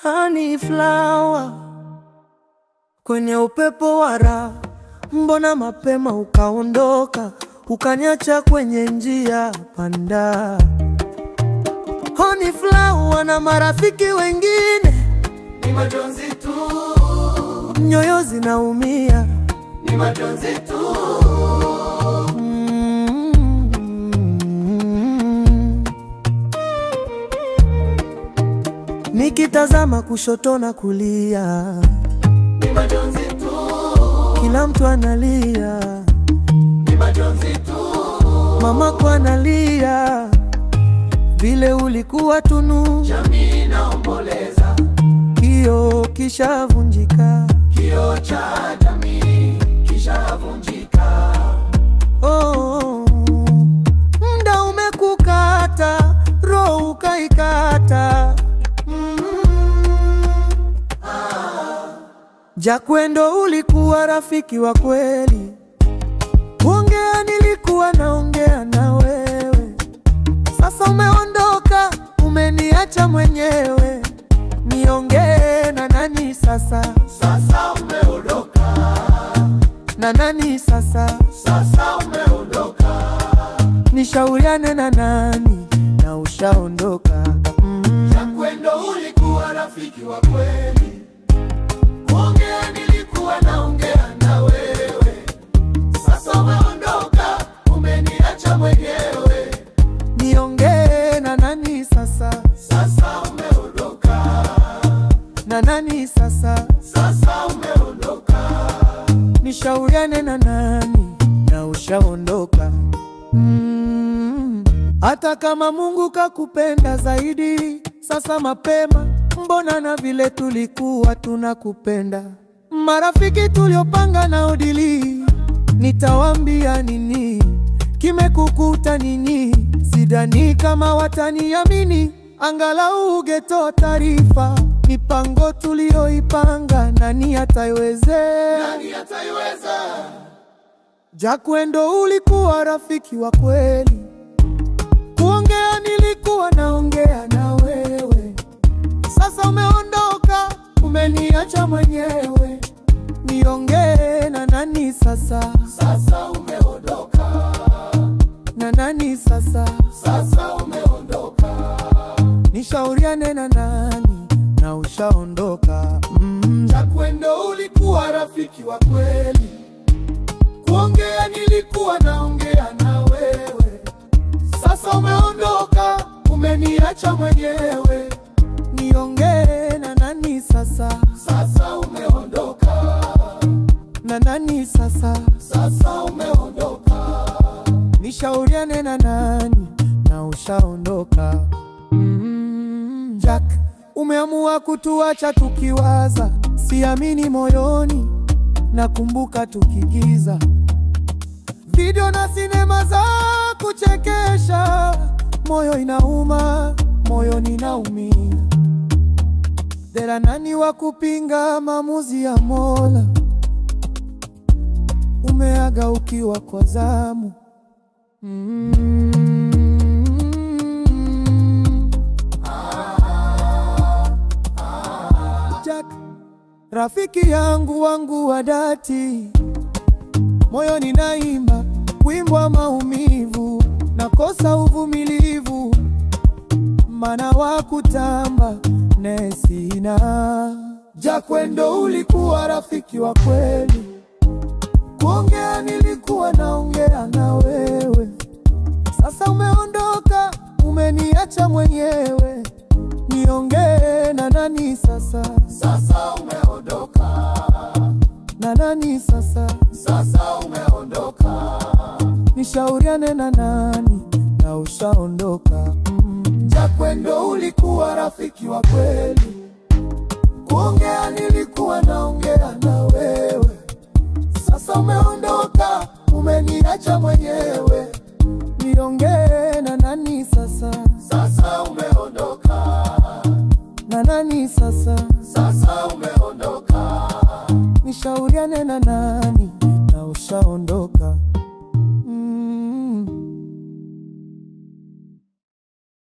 Honey flower kwenye upepo wa raha, mbona mapema ukaondoka, ukaniacha kwenye njia panda. Honey flower na marafiki wengine, ni majonzi tu, nyoyo zinaumia, ni majonzi tu. Nikitazama kushoto na kulia, ni majonzi tu, kila mtu analia, ni majonzi tu. Mama kwa analia, vile ulikuwa tunu, jamii naomboleza, kioo kishavunjika, kioo cha jamii kishavunjika. Oh, muda umekukata, roho ukaikata. Jakwendo ulikuwa rafiki wa kweli, kuongea nilikuwa naongea na wewe. Sasa umeondoka, umeniacha mwenyewe, niongee na nani sasa? Sasa umeondoka, na nani sasa? Sasa umeondoka, nishauriane na nani? Na ushaondoka. Jakwendo ulikuwa rafiki wa kweli, kuongea nilikuwa naongea na wewe. Sasa umeondoka, umeniacha mwenyewe, niongee na nani sasa? Sasa umeondoka, na nani sasa? Sasa umeondoka, nishauriane na nani? Na ushaondoka. Hata kama Mungu kakupenda zaidi, sasa mapema, mbona na vile tulikuwa tunakupenda. Marafiki tuliopanga na odili, nitawambia nini? Kimekukuta nini? Sidhani kama wataniamini, angalau ungetoa taarifa. Mipango tulioipanga, nani ataiweza? Nani ataiweza? Jakwendo ulikuwa rafiki wa kweli, kuongea nilikuwa naongea na wewe. Sasa umeondoka, umeniacha mwenyewe, niongee na nani sasa? Sasa umeondoka, na nani sasa? Sasa umeondoka, nishauriane na nani? Na ushaondoka. Jakwendo ulikuwa rafiki wa kweli, kuongea nilikuwa naongea na wewe. Sasa umeondoka, umeniacha mwenyewe, niongee na nani sasa? Sasa umeondoka, na nani sasa? Sasa umeondoka, nishauriane na nani? Na ushaondoka. Jack, umeamua kutuacha tukiwaza, siamini moyoni, nakumbuka tukigiza video na sinema za kuchekesha. Moyo inauma, moyo ninaumia. Dera nani wa kupinga maamuzi ya Mola? Umeaga ukiwa kwa zamu. Jack, rafiki yangu wangu wa dhati, moyo ninaimba wimbo wa maumivu, nakosa uvumilivu, mana wa kutamba nesina. Jakwendo ulikuwa rafiki wa kweli, kuongea nilikuwa naongea na wewe. Sasa umeondoka, umeniacha mwenyewe, niongee na nani sasa? Sasa umeondoka, na nani sasa? Sasa umeondoka, nishauriane na nani? Na ushaondoka. Jakwendo ulikuwa rafiki wa kweli, kuongea nilikuwa naongea na wewe. sasa umeondoka, umeniacha mwenyewe. Niongee na nani sasa? Sasa umeondoka. Na nani sasa? Sasa umeondoka. Nishauriane na nani? Na ushaondoka.